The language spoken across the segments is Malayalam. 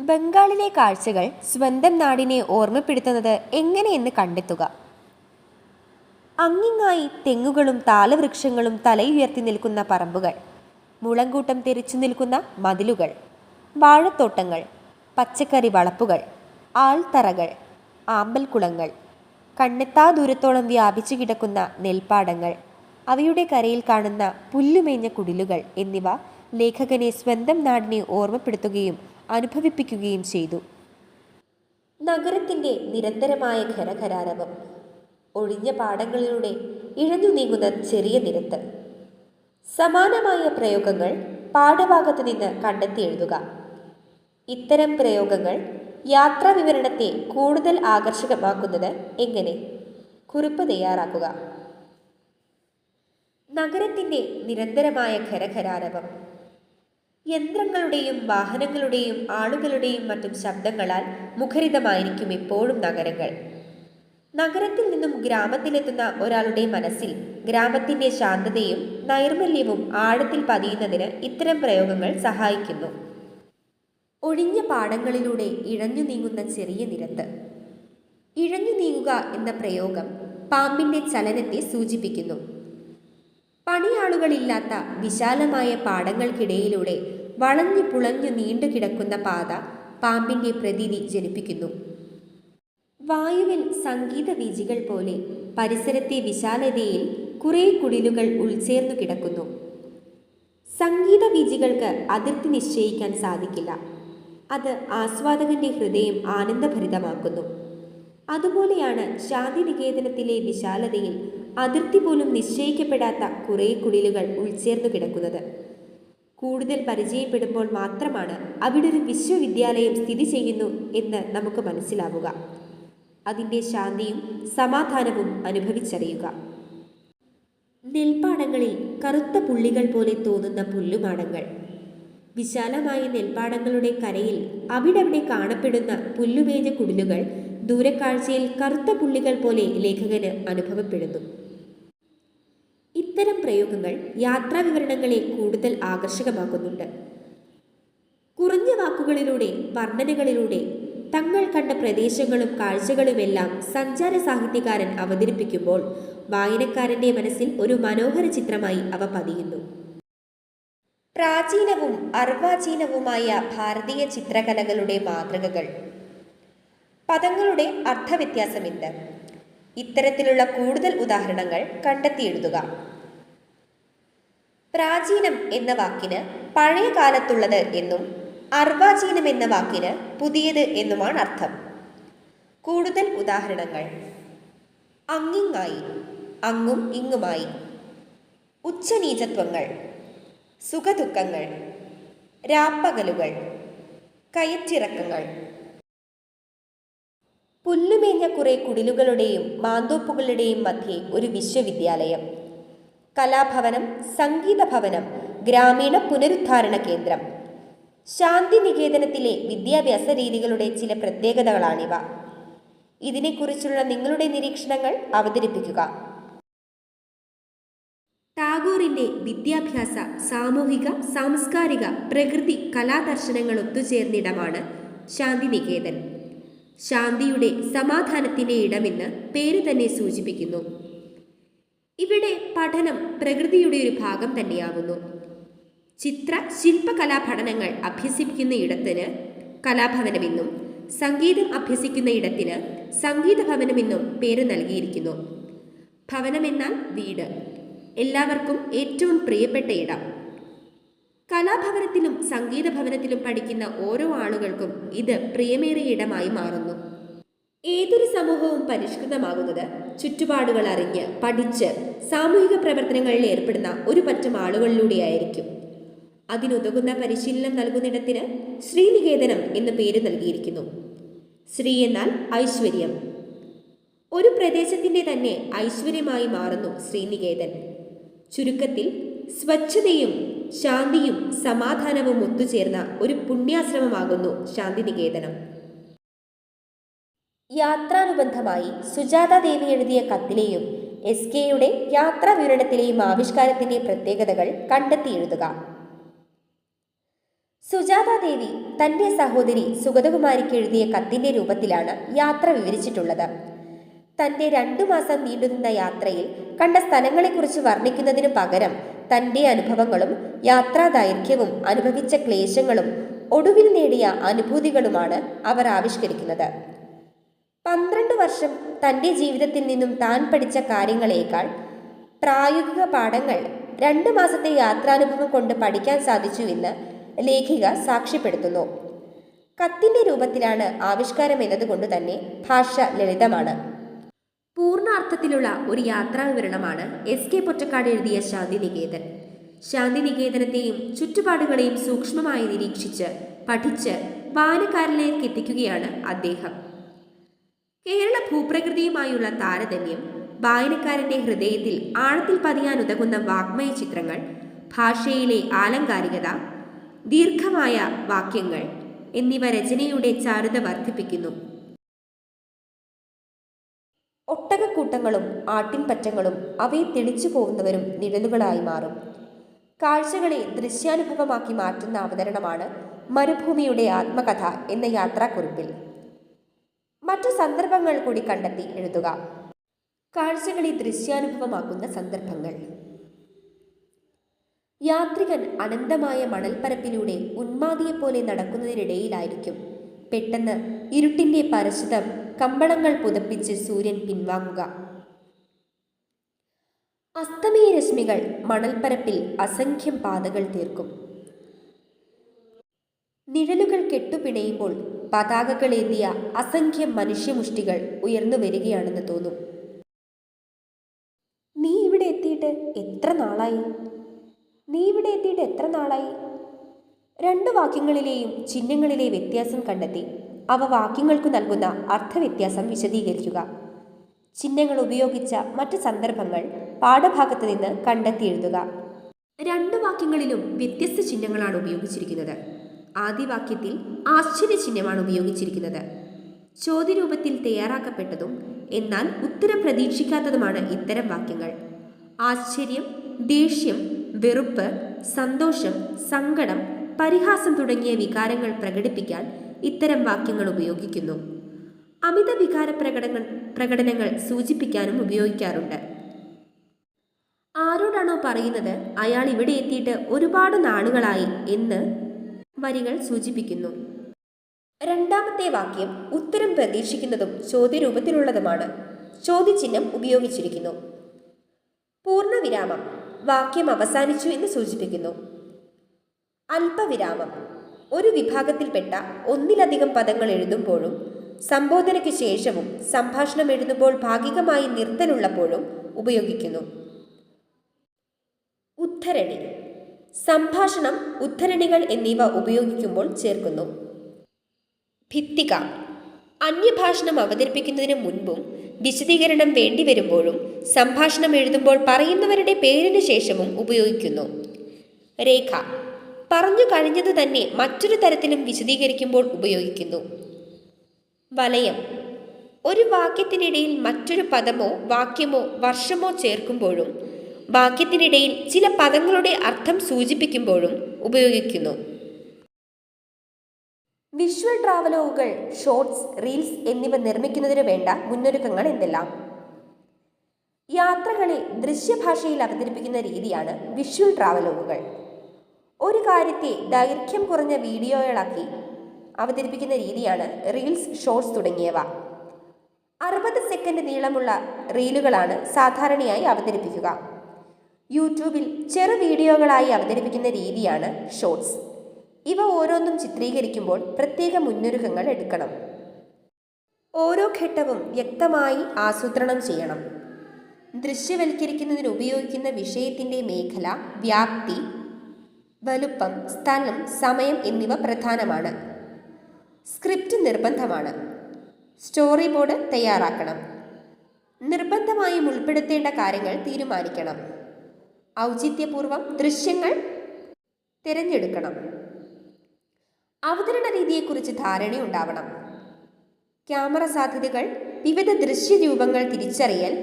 ബംഗാളിലെ കാഴ്ചകൾ സ്വന്തം നാടിനെ ഓർമ്മപ്പെടുത്തുന്നത് എങ്ങനെയെന്ന് കണ്ടെത്തുക. അങ്ങിങ്ങായി തെങ്ങുകളും താലവൃക്ഷങ്ങളും തലയുയർത്തി നിൽക്കുന്ന പറമ്പുകൾ, മുളങ്കൂട്ടം തെറിച്ചു നിൽക്കുന്ന മതിലുകൾ, വാഴത്തോട്ടങ്ങൾ, പച്ചക്കറി വളപ്പുകൾ, ആൾത്തറകൾ, ആമ്പൽക്കുളങ്ങൾ, കണ്ണെത്താ ദൂരത്തോളം വ്യാപിച്ചു കിടക്കുന്ന നെൽപ്പാടങ്ങൾ, അവയുടെ കരയിൽ കാണുന്ന പുല്ലുമേഞ്ഞ കുടിലുകൾ എന്നിവ ലേഖകനെ സ്വന്തം നാടിനെ ഓർമ്മപ്പെടുത്തുകയും അനുഭവിപ്പിക്കുകയും ചെയ്തു. നഗരത്തിൻ്റെ നിരന്തരമായ ഖരഖരാരവം, ഒഴിഞ്ഞ പാടങ്ങളിലൂടെ ഇഴഞ്ഞു നീങ്ങുന്ന ചെറിയ നിരത്ത്. സമാനമായ പ്രയോഗങ്ങൾ പാഠഭാഗത്തു നിന്ന് കണ്ടെത്തി എഴുതുക. ഇത്തരം പ്രയോഗങ്ങൾ യാത്രാ വിവരണത്തെ കൂടുതൽ ആകർഷകമാക്കുന്നത് എങ്ങനെ? കുറിപ്പ് തയ്യാറാക്കുക. നഗരത്തിൻ്റെ നിരന്തരമായ ഖരഖരാരവം. യന്ത്രങ്ങളുടെയും വാഹനങ്ങളുടെയും ആളുകളുടെയും മറ്റും ശബ്ദങ്ങളാൽ മുഖരിതമായിരിക്കും എപ്പോഴും നഗരങ്ങൾ. നഗരത്തിൽ നിന്നും ഗ്രാമത്തിലെത്തുന്ന ഒരാളുടെ മനസ്സിൽ ഗ്രാമത്തിൻ്റെ ശാന്തതയും നൈർമല്യവും ആഴത്തിൽ പതിയുന്നതിന് ഇത്തരം പ്രയോഗങ്ങൾ സഹായിക്കുന്നു. ഒഴിഞ്ഞ പാടങ്ങളിലൂടെ ഇഴഞ്ഞു നീങ്ങുന്ന ചെറിയ നിരത്ത്. ഇഴഞ്ഞു നീങ്ങുക എന്ന പ്രയോഗം പാമ്പിൻ്റെ ചലനത്തെ സൂചിപ്പിക്കുന്നു. പണിയാളുകളില്ലാത്ത വിശാലമായ പാടങ്ങൾക്കിടയിലൂടെ വളഞ്ഞു പുളഞ്ഞു നീണ്ടു കിടക്കുന്ന പാത പാമ്പിൻ്റെ പ്രതീതി ജനിപ്പിക്കുന്നു. വായുവിൽ സംഗീത വീജികൾ പോലെ പരിസരത്തെ വിശാലതയിൽ കുറേ കുടിലുകൾ ഉൾച്ചേർന്നു കിടക്കുന്നു. സംഗീത വീജികൾക്ക് അതിർത്തി നിശ്ചയിക്കാൻ സാധിക്കില്ല. അത് ആസ്വാദകന്റെ ഹൃദയം ആനന്ദഭരിതമാക്കുന്നു. അതുപോലെയാണ് ശാന്തിനികേതനത്തിലെ വിശാലതയിൽ അതിർത്തി പോലും നിശ്ചയിക്കപ്പെടാത്ത കുറേ കുടിലുകൾ ഉൾച്ചേർന്നു കിടക്കുന്നത്. കൂടുതൽ പരിചയപ്പെടുമ്പോൾ മാത്രമാണ് അവിടെ ഒരു വിശ്വവിദ്യാലയം സ്ഥിതി ചെയ്യുന്നു എന്ന് നമുക്ക് മനസ്സിലാവുക. അതിൻ്റെ ശാന്തിയും സമാധാനവും അനുഭവിച്ചറിയുക. നെൽപ്പാടങ്ങളിൽ കറുത്ത പുള്ളികൾ പോലെ തോന്നുന്ന പുല്ലുമാടങ്ങൾ. വിശാലമായ നെൽപ്പാടങ്ങളുടെ കരയിൽ അവിടവിടെ കാണപ്പെടുന്ന പുല്ലുമേഞ്ഞ കുടിലുകൾ ദൂരക്കാഴ്ചയിൽ കറുത്ത പുള്ളികൾ പോലെ ലേഖകന് അനുഭവപ്പെടുന്നു. ഇത്തരം പ്രയോഗങ്ങൾ യാത്രാ വിവരണങ്ങളെ കൂടുതൽ ആകർഷകമാക്കുന്നുണ്ട്. കുറഞ്ഞ വാക്കുകളിലൂടെ, വർണ്ണനകളിലൂടെ തങ്ങൾ കണ്ട പ്രദേശങ്ങളും കാഴ്ചകളുമെല്ലാം സഞ്ചാര സാഹിത്യകാരൻ അവതരിപ്പിക്കുമ്പോൾ വായനക്കാരൻ്റെ മനസ്സിൽ ഒരു മനോഹര ചിത്രമായി അവ പതിയുന്നു. പ്രാചീനവും അർവാചീനവുമായ ഭാരതീയ ചിത്രകലകളുടെ മാതൃകകൾ. പദങ്ങളുടെ അർത്ഥവ്യത്യാസമുണ്ട്. ഇത്തരത്തിലുള്ള കൂടുതൽ ഉദാഹരണങ്ങൾ കണ്ടെത്തി എഴുതുക. പ്രാചീനം എന്ന വാക്കിന് പഴയ കാലത്തുള്ളത് എന്നും അർവാചീനം എന്ന വാക്കിന് പുതിയത് എന്നുമാണ് അർത്ഥം. കൂടുതൽ ഉദാഹരണങ്ങൾ: അങ്ങിങ്ങായി, അങ്ങും ഇങ്ങുമായി. ഉച്ചനീചത്വങ്ങൾ, സുഖദുഃഖങ്ങൾ, രാപ്പകലുകൾ, കയറ്റിറക്കങ്ങൾ. പുല്ലുമേഞ്ഞ കുറെ കുടിലുകളുടെയും മാന്തോപ്പുകളുടെയും മധ്യേ ഒരു വിശ്വവിദ്യാലയം. കലാഭവനം, സംഗീത ഭവനം, ഗ്രാമീണ പുനരുദ്ധാരണ കേന്ദ്രം. ശാന്തിനികേതനത്തിലെ വിദ്യാഭ്യാസ രീതികളുടെ ചില പ്രത്യേകതകളാണിവ. ഇതിനെക്കുറിച്ചുള്ള നിങ്ങളുടെ നിരീക്ഷണങ്ങൾ അവതരിപ്പിക്കുക. ടാഗോറിൻ്റെ വിദ്യാഭ്യാസ, സാമൂഹിക, സാംസ്കാരിക, പ്രകൃതി, കലാദർശനങ്ങൾ ഒത്തുചേർന്നിടമാണ് ശാന്തിനികേതൻ. ശാന്തിയുടെ, സമാധാനത്തിൻ്റെ ഇടമെന്ന് പേര് തന്നെ സൂചിപ്പിക്കുന്നു. ഇവിടെ പഠനം പ്രകൃതിയുടെ ഒരു ഭാഗം തന്നെയാകുന്നു. ചിത്ര, ശില്പകലാ പഠനങ്ങൾ അഭ്യസിപ്പിക്കുന്ന ഇടത്തിന് കലാഭവനമെന്നും സംഗീതം അഭ്യസിക്കുന്ന ഇടത്തിന് സംഗീത ഭവനമെന്നും പേര് നൽകിയിരിക്കുന്നു. ഭവനമെന്നാൽ വീട്, എല്ലാവർക്കും ഏറ്റവും പ്രിയപ്പെട്ട ഇടം. കലാഭവനത്തിലും സംഗീത ഭവനത്തിലും പഠിക്കുന്ന ഓരോ ആളുകൾക്കും ഇത് പ്രിയമേറിയ ഇടമായി മാറുന്നു. ഏതൊരു സമൂഹവും പരിഷ്കൃതമാകുന്നത് ചുറ്റുപാടുകൾ അറിഞ്ഞ്, പഠിച്ച് സാമൂഹിക പ്രവർത്തനങ്ങളിൽ ഏർപ്പെടുന്ന ഒരു പറ്റം ആളുകളിലൂടെയായിരിക്കും. അതിനുതകുന്ന പരിശീലനം നൽകുന്നിടത്തിന് ശ്രീനികേതനം എന്ന് പേര് നൽകിയിരിക്കുന്നു. ശ്രീ എന്നാൽ ഐശ്വര്യം. ഒരു പ്രദേശത്തിൻ്റെ തന്നെ ഐശ്വര്യമായി മാറുന്നു ശ്രീനികേതൻ. ചുരുക്കത്തിൽ സ്വച്ഛതയും ശാന്തിയും സമാധാനവും ഒത്തുചേർന്ന ഒരു പുണ്യാശ്രമമാകുന്നു ശാന്തിനികേതനം. യാത്രാനുബന്ധമായി സുജാത ദേവി എഴുതിയ കത്തിലെയും SKയുടെ യാത്രാ വിവരണത്തിലെയും ആവിഷ്കാരത്തിൻ്റെ പ്രത്യേകതകൾ കണ്ടെത്തി എഴുതുക. സുജാത ദേവി തന്റെ സഹോദരി സുഗതകുമാരിക്ക് എഴുതിയ കത്തിന്റെ രൂപത്തിലാണ് യാത്ര വിവരിച്ചിട്ടുള്ളത്. തന്റെ 2 മാസം നീണ്ടുനിന്ന യാത്രയിൽ കണ്ട സ്ഥലങ്ങളെക്കുറിച്ച് വർണ്ണിക്കുന്നതിനു പകരം തന്റെ അനുഭവങ്ങളും യാത്രാ ദൈർഘ്യവും അനുഭവിച്ച ക്ലേശങ്ങളും ഒടുവിൽ നേടിയ അനുഭൂതികളുമാണ് അവർ ആവിഷ്കരിക്കുന്നത്. 12 വർഷം തന്റെ ജീവിതത്തിൽ നിന്നും താൻ പഠിച്ച കാര്യങ്ങളേക്കാൾ പ്രായോഗിക പാഠങ്ങൾ 2 മാസത്തെ യാത്രാനുഭവം കൊണ്ട് പഠിക്കാൻ സാധിച്ചുവെന്ന് ലേഖിക സാക്ഷ്യപ്പെടുത്തുന്നു. കത്തിന്റെ രൂപത്തിലാണ് ആവിഷ്കാരം എന്നതുകൊണ്ട് തന്നെ ഭാഷ ലളിതമാണ്. പൂർണ്ണാർത്ഥത്തിലുള്ള ഒരു യാത്രാ വിവരണമാണ് എസ് കെ പൊറ്റക്കാട് എഴുതിയ ശാന്തിനികേതൻ. ശാന്തിനികേതനത്തെയും ചുറ്റുപാടുകളെയും സൂക്ഷ്മമായി നിരീക്ഷിച്ച് പഠിച്ച് വായനക്കാരിലേക്ക് എത്തിക്കുകയാണ് അദ്ദേഹം. കേരള ഭൂപ്രകൃതിയുമായുള്ള താരതമ്യം, വായനക്കാരന്റെ ഹൃദയത്തിൽ ആഴത്തിൽ പതിയാനുതകുന്ന വാഗ്മയ ചിത്രങ്ങൾ, ഭാഷയിലെ ആലങ്കാരികത, ദീർഘമായ വാക്യങ്ങൾ എന്നിവ രചനയുടെ ചാരുത വർദ്ധിപ്പിക്കുന്നു. ഒട്ടകക്കൂട്ടങ്ങളും ആട്ടിൻപറ്റങ്ങളും അവയെ തെളിച്ചു പോകുന്നവരും നിഴലുകളായി മാറും. കാഴ്ചകളെ ദൃശ്യാനുഭവമാക്കി മാറ്റുന്ന അവതരണമാണ് മരുഭൂമിയുടെ ആത്മകഥ എന്ന യാത്രാക്കുറിപ്പിൽ. മറ്റു സന്ദർഭങ്ങൾ കൂടി കണ്ടെത്തി എഴുതുക. കാഴ്ചകളെ ദൃശ്യാനുഭവമാക്കുന്ന സന്ദർഭങ്ങൾ. യാത്രികൻ അനന്തമായ മണൽപ്പരപ്പിലൂടെ ഉന്മാദിയെപ്പോലെ നടക്കുന്നതിനിടയിലായിരിക്കും പെട്ടെന്ന് ഇരുട്ടിന്റെ പരശുതം കമ്പളങ്ങൾ പുതപ്പിച്ച് സൂര്യൻ പിൻവാങ്ങുക. അസ്തമയ രശ്മികൾ മണൽപ്പരപ്പിൽ അസംഖ്യം പാതകൾ തീർക്കും. നിഴലുകൾ കെട്ടുപിണയുമ്പോൾ പതാകകളേന്തിയ അസംഖ്യം മനുഷ്യമുഷ്ടികൾ ഉയർന്നു വരികയാണെന്ന് തോന്നും. നീ ഇവിടെ എത്തിയിട്ട് എത്ര നാളായി? 2 വാക്യങ്ങളിലെയും ചിഹ്നങ്ങളിലെ വ്യത്യാസം കണ്ടെത്തി അവ വാക്യങ്ങൾക്കു നൽകുന്ന അർത്ഥവ്യത്യാസം വിശദീകരിക്കുക. ചിഹ്നങ്ങൾ ഉപയോഗിച്ച മറ്റ് സന്ദർഭങ്ങൾ പാഠഭാഗത്ത് നിന്ന് കണ്ടെത്തി എഴുതുക. 2 വാക്യങ്ങളിലും വ്യത്യസ്ത ചിഹ്നങ്ങളാണ് ഉപയോഗിച്ചിരിക്കുന്നത്. ആദ്യ വാക്യത്തിൽ ആശ്ചര്യചിഹ്നമാണ് ഉപയോഗിച്ചിരിക്കുന്നത്. ചോദ്യരൂപത്തിൽ തയ്യാറാക്കപ്പെട്ടതും എന്നാൽ ഉത്തരം പ്രതീക്ഷിക്കാത്തതുമാണ് ഇത്തരം വാക്യങ്ങൾ. ആശ്ചര്യം, ദേഷ്യം, വെറുപ്പ്, സന്തോഷം, സങ്കടം, പരിഹാസം തുടങ്ങിയ വികാരങ്ങൾ പ്രകടിപ്പിക്കാൻ ഇത്തരം വാക്യങ്ങൾ ഉപയോഗിക്കുന്നു. അമിത വികാര പ്രകടനങ്ങൾ സൂചിപ്പിക്കാനും ഉപയോഗിക്കാറുണ്ട്. ആരോടാണോ പറയുന്നത് അയാൾ ഇവിടെ എത്തിയിട്ട് ഒരുപാട് നാളുകളായി എന്ന് വരികൾ സൂചിപ്പിക്കുന്നു. 2ാമത്തെ വാക്യം ഉത്തരം പ്രതീക്ഷിക്കുന്നതും ചോദ്യരൂപത്തിലുള്ളതുമാണ്. ചോദ്യചിഹ്നം ഉപയോഗിച്ചിരിക്കുന്നു. പൂർണ്ണവിരാമം വാക്യം അവസാനിച്ചു എന്ന് സൂചിപ്പിക്കുന്നു. അല്പവിരാമം ഒരു വിഭാഗത്തിൽപ്പെട്ട ഒന്നിലധികം പദങ്ങൾ എഴുതുമ്പോഴും സംബോധനയ്ക്ക് ശേഷവും സംഭാഷണം എഴുതുമ്പോൾ ഭാഗികമായി നിർത്തലുള്ളപ്പോഴും ഉപയോഗിക്കുന്നു. ഉദ്ധരണി സംഭാഷണം, ഉദ്ധരണികൾ എന്നിവ ഉപയോഗിക്കുമ്പോൾ ചേർക്കുന്നു. ഭിത്തിക അന്യഭാഷണം അവതരിപ്പിക്കുന്നതിന് മുൻപും വിശദീകരണം വേണ്ടിവരുമ്പോഴും സംഭാഷണം എഴുതുമ്പോൾ പറയുന്നവരുടെ പേരിന് ശേഷവും ഉപയോഗിക്കുന്നു. രേഖ പറഞ്ഞു കഴിഞ്ഞത് തന്നെ മറ്റൊരു തരത്തിലും വിശദീകരിക്കുമ്പോൾ ഉപയോഗിക്കുന്നു. വലയം ഒരു വാക്യത്തിനിടയിൽ മറ്റൊരു പദമോ വാക്യമോ വർഷമോ ചേർക്കുമ്പോഴും വാക്യത്തിനിടയിൽ ചില പദങ്ങളുടെ അർത്ഥം സൂചിപ്പിക്കുമ്പോഴും ഉപയോഗിക്കുന്നു. വിഷ്വൽ ട്രാവലോഗുകൾ, ഷോർട്സ്, റീൽസ് എന്നിവ നിർമ്മിക്കുന്നതിന് വേണ്ട മുന്നൊരുക്കങ്ങൾ എന്തെല്ലാം? യാത്രകളെ ദൃശ്യഭാഷയിൽ അവതരിപ്പിക്കുന്ന രീതിയാണ് വിഷ്വൽ ട്രാവലോഗുകൾ. ഒരു കാര്യത്തെ ദൈർഘ്യം കുറഞ്ഞ വീഡിയോകളാക്കി അവതരിപ്പിക്കുന്ന രീതിയാണ് റീൽസ്, ഷോർട്സ് തുടങ്ങിയവ. 60 സെക്കൻഡ് നീളമുള്ള റീലുകളാണ് സാധാരണയായി അവതരിപ്പിക്കുക. യൂട്യൂബിൽ ചെറു വീഡിയോകളായി അവതരിപ്പിക്കുന്ന രീതിയാണ് ഷോർട്സ്. ഇവ ഓരോന്നും ചിത്രീകരിക്കുമ്പോൾ പ്രത്യേക മുന്നൊരുക്കങ്ങൾ എടുക്കണം. ഓരോ ഘട്ടവും വ്യക്തമായി ആസൂത്രണം ചെയ്യണം. ദൃശ്യവൽക്കരിക്കുന്നതിന് ഉപയോഗിക്കുന്ന വിഷയത്തിൻ്റെ മേഖല, വ്യാപ്തി, വലുപ്പം, സ്ഥലം, സമയം എന്നിവ പ്രധാനമാണ്. സ്ക്രിപ്റ്റ് നിർബന്ധമാണ്. സ്റ്റോറി ബോർഡ് തയ്യാറാക്കണം. നിർബന്ധമായും ഉൾപ്പെടുത്തേണ്ട കാര്യങ്ങൾ തീരുമാനിക്കണം. ഔചിത്യപൂർവം ദൃശ്യങ്ങൾ തിരഞ്ഞെടുക്കണം. അവതരണ രീതിയെക്കുറിച്ച് ധാരണയുണ്ടാവണം. ക്യാമറ സാധ്യതകൾ, വിവിധ ദൃശ്യരൂപങ്ങൾ തിരിച്ചറിയൽ,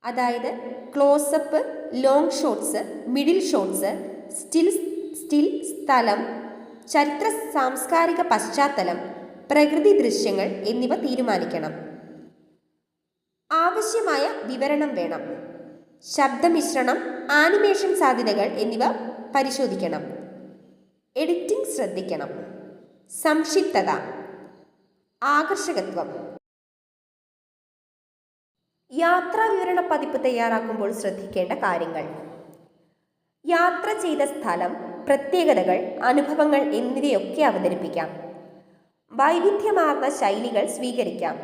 അതായത് closeup, long shots, middle shots, still, സ്ഥലം, ചരിത്ര സാംസ്കാരിക പശ്ചാത്തലം, പ്രകൃതി ദൃശ്യങ്ങൾ എന്നിവ തീരുമാനിക്കണം. ആവശ്യമായ വിവരണം വേണം. ശബ്ദമിശ്രണം, ആനിമേഷൻ സാധ്യതകൾ എന്നിവ പരിശോധിക്കണം. എഡിറ്റിംഗ് ശ്രദ്ധിക്കണം. സംക്ഷിപ്തത, ആകർഷകത്വം. യാത്രാ വിവരണ പതിപ്പ് തയ്യാറാക്കുമ്പോൾ ശ്രദ്ധിക്കേണ്ട കാര്യങ്ങൾ: യാത്ര ചെയ്ത സ്ഥലം, പ്രത്യേകതകൾ, അനുഭവങ്ങൾ എന്നിവയൊക്കെ അവതരിപ്പിക്കാം. വൈവിധ്യമാർന്ന ശൈലികൾ സ്വീകരിക്കാം.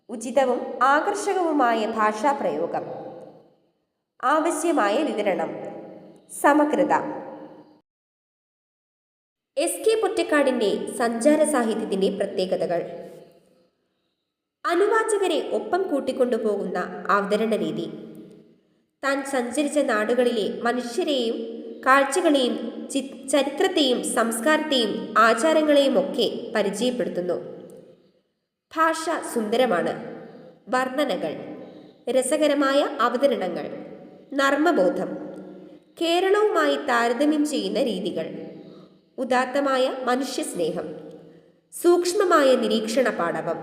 ഉചിതവും ആകർഷകവുമായ ഭാഷാപ്രയോഗം. ആവശ്യമായ വിവരണം. സമഗ്രത. എസ്.കെ. പൊറ്റക്കാടിൻ്റെ സഞ്ചാര സാഹിത്യത്തിൻ്റെ പ്രത്യേകതകൾ: അനുവാചകരെ ഒപ്പം കൂട്ടിക്കൊണ്ടുപോകുന്ന അവതരണ രീതി. താൻ സഞ്ചരിച്ച നാടുകളിലെ മനുഷ്യരെയും കാഴ്ചകളെയും ചരിത്രത്തെയും സംസ്കാരത്തെയും ആചാരങ്ങളെയും ഒക്കെ പരിചയപ്പെടുത്തുന്നു. ഭാഷ സുന്ദരമാണ്. വർണ്ണനകൾ, രസകരമായ അവതരണങ്ങൾ, നർമ്മബോധം, കേരളവുമായി താരതമ്യം ചെയ്യുന്ന രീതികൾ, ഉദാത്തമായ മനുഷ്യസ്നേഹം, സൂക്ഷ്മമായ നിരീക്ഷണ പാടവം,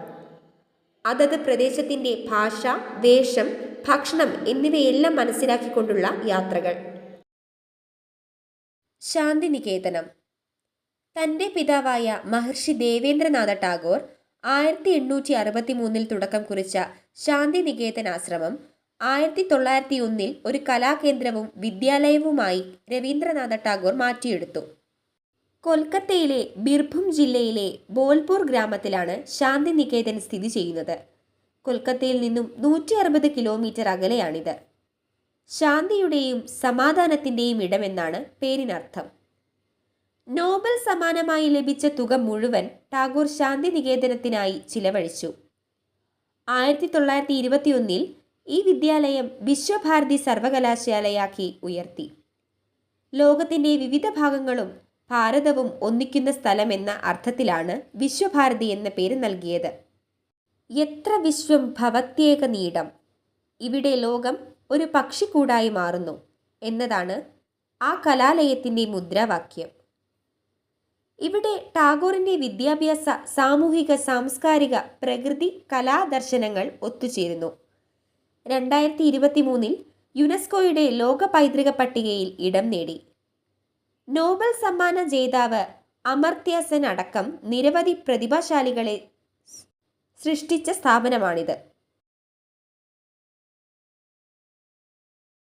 അതത് പ്രദേശത്തിൻ്റെ ഭാഷ, വേഷം, ഭക്ഷണം എന്നിവയെല്ലാം മനസ്സിലാക്കിക്കൊണ്ടുള്ള യാത്രകൾ. ശാന്തിനികേതനം. തൻ്റെ പിതാവായ മഹർഷി ദേവേന്ദ്രനാഥ ടാഗോർ 1863 തുടക്കം കുറിച്ച ശാന്തിനികേതൻ ആശ്രമം 1901 ഒരു കലാകേന്ദ്രവും വിദ്യാലയവുമായി രവീന്ദ്രനാഥ ടാഗോർ മാറ്റിയെടുത്തു. കൊൽക്കത്തയിലെ ബിർഭും ജില്ലയിലെ ബോൽപൂർ ഗ്രാമത്തിലാണ് ശാന്തിനികേതൻ സ്ഥിതി ചെയ്യുന്നത്. കൊൽക്കത്തയിൽ നിന്നും 160 കിലോമീറ്റർ അകലെയാണിത്. ശാന്തിയുടെയും സമാധാനത്തിൻ്റെയും ഇടമെന്നാണ് പേരിനർത്ഥം. നോബൽ സമ്മാനമായി ലഭിച്ച തുക മുഴുവൻ ടാഗോർ ശാന്തിനികേതനത്തിനായി ചിലവഴിച്ചു. 1921 ഈ വിദ്യാലയം വിശ്വഭാരതി സർവകലാശാലയാക്കി ഉയർത്തി. ലോകത്തിൻ്റെ വിവിധ ഭാഗങ്ങളും ഭാരതവും ഒന്നിക്കുന്ന സ്ഥലമെന്ന അർത്ഥത്തിലാണ് വിശ്വഭാരതി എന്ന പേര് നൽകിയത്. എത്ര വിശ്വം ഭവത്യേക നീടം, ഇവിടെ ലോകം ഒരു പക്ഷിക്കൂടായി മാറുന്നു എന്നതാണ് ആ കലാലയത്തിൻ്റെ മുദ്രാവാക്യം. ഇവിടെ ടാഗോറിൻ്റെ വിദ്യാഭ്യാസ, സാമൂഹിക, സാംസ്കാരിക, പ്രകൃതി, കലാദർശനങ്ങൾ ഒത്തുചേരുന്നു. 2023 യുനെസ്കോയുടെ ലോക പൈതൃക പട്ടികയിൽ ഇടം നേടി. നോബൽ സമ്മാന ജേതാവ് അമർത്യ സെൻ അടക്കം നിരവധി പ്രതിഭാശാലികളെ സൃഷ്ടിച്ച സ്ഥാപനമാണിത്.